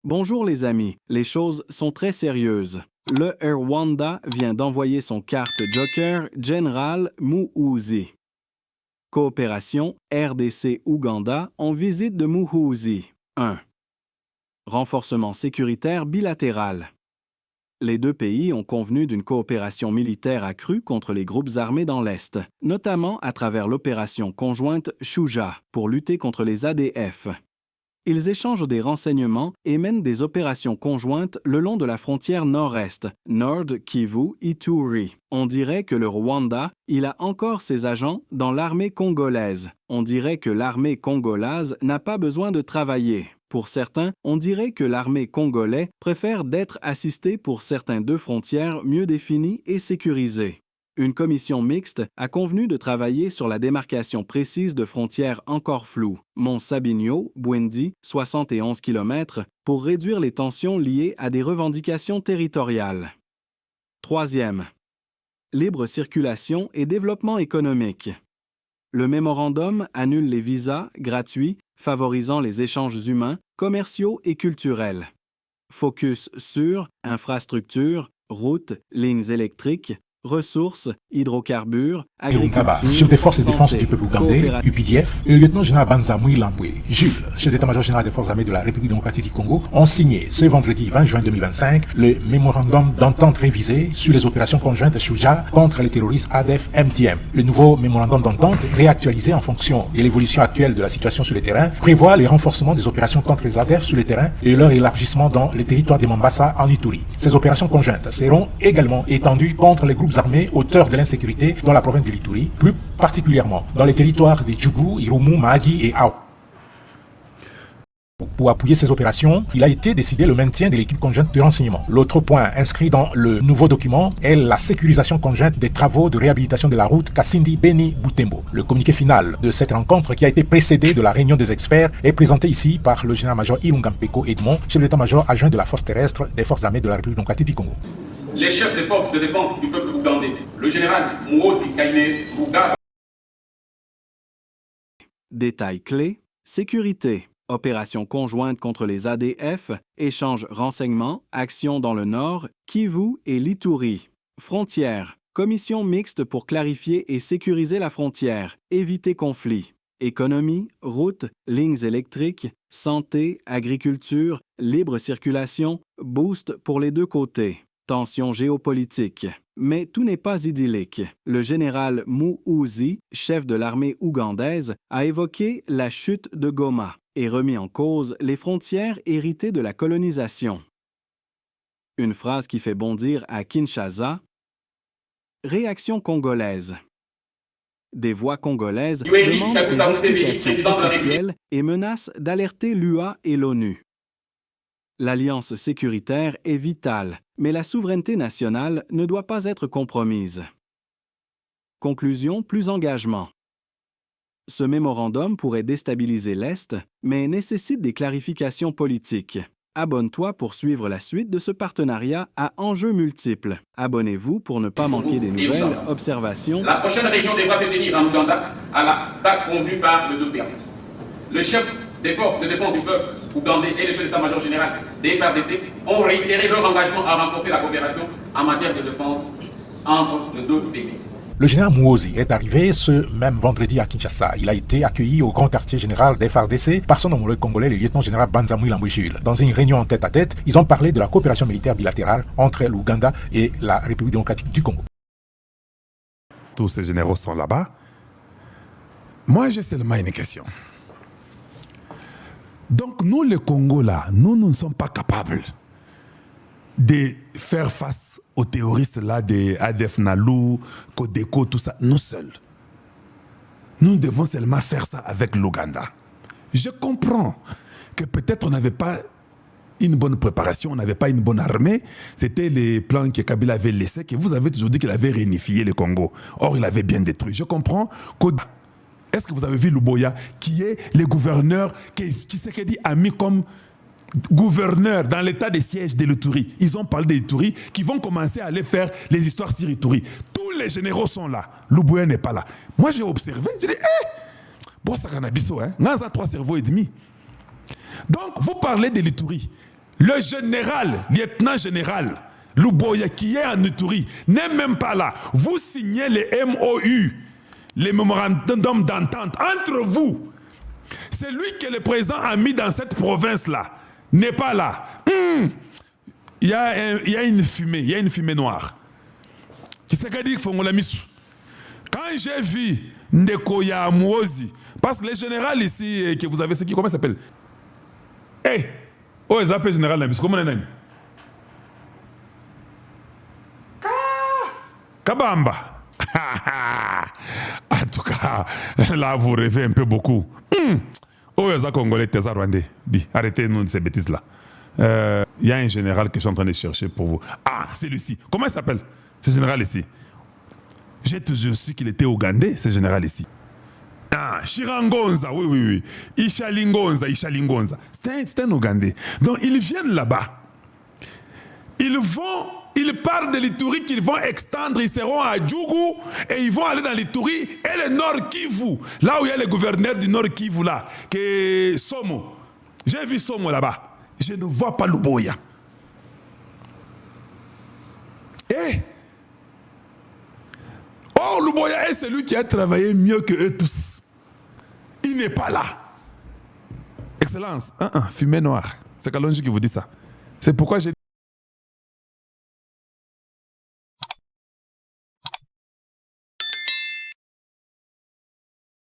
Bonjour les amis, les choses sont très sérieuses. Le Rwanda vient d'envoyer son carte Joker General Muhoozi. Coopération RDC-Ouganda en visite de Muhoozi. 1. Renforcement sécuritaire bilatéral. Les deux pays ont convenu d'une coopération militaire accrue contre les groupes armés dans l'Est, notamment à travers l'opération conjointe Shuja pour lutter contre les ADF. Ils échangent des renseignements et mènent des opérations conjointes le long de la frontière nord-est, Nord Kivu-Ituri. On dirait que le Rwanda, il a encore ses agents dans l'armée congolaise. On dirait que l'armée congolaise n'a pas besoin de travailler. Pour certains, on dirait que l'armée congolaise préfère d'être assistée pour certains deux frontières mieux définies et sécurisées. Une commission mixte a convenu de travailler sur la démarcation précise de frontières encore floues, Mont-Sabinyo, Bwendi, 71 km, pour réduire les tensions liées à des revendications territoriales. 3e. Libre circulation et développement économique. Le mémorandum annule les visas gratuits favorisant les échanges humains, commerciaux et culturels. Focus sur infrastructures, routes, lignes électriques, ressources, hydrocarbures, agriculture, chef des forces de défense santé, du peuple ougandais, UPDF, et le lieutenant-général Banzamui Lambwe, Jules, chef d'état-major général des forces armées de la République démocratique du Congo, ont signé ce vendredi 20 juin 2025 le mémorandum d'entente révisé sur les opérations conjointes Shuja contre les terroristes ADF-MTM. Le nouveau mémorandum d'entente, réactualisé en fonction de l'évolution actuelle de la situation sur le terrain, prévoit le renforcement des opérations contre les ADF sur le terrain et leur élargissement dans les territoires de Mombasa en Ituri. Ces opérations conjointes seront également étendues contre les groupes armés auteurs de l'insécurité dans la province de l'Ituri, plus particulièrement dans les territoires de Djougou, Irumu, Mahagi et Ao. Pour appuyer ces opérations, il a été décidé le maintien de l'équipe conjointe de renseignement. L'autre point inscrit dans le nouveau document est la sécurisation conjointe des travaux de réhabilitation de la route Kasindi-Beni-Butembo. Le communiqué final de cette rencontre, qui a été précédé de la réunion des experts, est présenté ici par le général-major Ilungampeko Edmond, chef d'état-major adjoint de la force terrestre des forces armées de la République démocratique du Congo. Les chefs des forces de défense du peuple ougandais, le général Muhoozi Kainerugaba. Détails clés, sécurité, opération conjointe contre les ADF, échange renseignements, actions dans le Nord, Kivu et l'Ituri. Frontières, commission mixte pour clarifier et sécuriser la frontière, éviter conflit. Économie, routes, lignes électriques, santé, agriculture, libre circulation, boost pour les deux côtés. Tensions géopolitiques. Mais tout n'est pas idyllique. Le général Muhoozi, chef de l'armée ougandaise, a évoqué la chute de Goma et remis en cause les frontières héritées de la colonisation. Une phrase qui fait bondir à Kinshasa. Réaction congolaise. Des voix congolaises demandent des explications officielles et menacent d'alerter l'UA et l'ONU. L'alliance sécuritaire est vitale, mais la souveraineté nationale ne doit pas être compromise. Conclusion, plus engagement. Ce mémorandum pourrait déstabiliser l'Est, mais nécessite des clarifications politiques. Abonne-toi pour suivre la suite de ce partenariat à enjeux multiples. Abonnez-vous pour ne pas manquer des nouvelles observations. La prochaine réunion devra se tenir en Ouganda à la date convenue par les deux parties. Le chef des forces de défense du peuple ougandais et le chef d'état-major général des FARDC ont réitéré leur engagement à renforcer la coopération en matière de défense entre les deux pays. Le général Muhoozi est arrivé ce même vendredi à Kinshasa. Il a été accueilli au grand quartier général des FARDC par son homologue congolais, le lieutenant-général Banzamui Lambwe Jules. Dans une réunion en tête-à-tête, ils ont parlé de la coopération militaire bilatérale entre l'Ouganda et la République démocratique du Congo. Tous ces généraux sont là-bas. Moi, j'ai seulement une question. Donc, nous, les Congos, là, nous ne sommes pas capables de faire face aux terroristes là, des ADF Nalu, Codeco, tout ça, nous seuls. Nous devons seulement faire ça avec l'Ouganda. Je comprends que peut-être on n'avait pas une bonne préparation, on n'avait pas une bonne armée. C'était les plans que Kabila avait laissés, que vous avez toujours dit qu'il avait réunifié le Congo. Or, il avait bien détruit. Je comprends que... Est-ce que vous avez vu Luboya, qui est le gouverneur, qui Tshisekedi a mis comme gouverneur dans l'état de siège de l'Ituri? Ils ont parlé de l'Ituri, qui vont commencer à aller faire les histoires sur l'Ituri. Tous les généraux sont là. Luboya n'est pas là. Moi, j'ai observé, j'ai dit, bon, ça canabiso, hein. Dans 3 cerveaux et demi. Donc, vous parlez de l'Ituri. Le général, lieutenant général, Luboya qui est en Ituri, n'est même pas là. Vous signez les MOU, les mémorandums d'entente entre vous. C'est lui que le président a mis dans cette province-là, n'est pas là. Il y a une fumée noire. Qui s'est dit Fongola Missou. Quand j'ai vu Ndekoya Mouozi, parce que les générales ici que vous avez, c'est qui, comment ça s'appelle? Oh, ils appellent général Nabis, comment on est? Kabamba. En tout cas, là vous rêvez un peu beaucoup. Oh, ils ont congolais, t'es rwandais. Dis, arrêtez-nous de ces bêtises-là. Il y a un général que je suis en train de chercher pour vous. Ah, c'est lui-ci. Comment il s'appelle, ce général ici? J'ai toujours su qu'il était ougandais, ce général ici. Ah, Chirangonza, oui. Ishalingonza. C'est un Ougandais. Donc, ils viennent là-bas. Ils partent de l'Ituri qu'ils vont extendre, ils seront à Djougou et ils vont aller dans l'Ituri et le Nord Kivu. Là où il y a le gouverneur du Nord Kivu, là, qui est Somo. J'ai vu Somo là-bas. Je ne vois pas Luboya. Oh, Luboya est celui qui a travaillé mieux que eux tous. Il n'est pas là. Excellence, fumée noire. C'est Kalonji qui vous dit ça. C'est pourquoi j'ai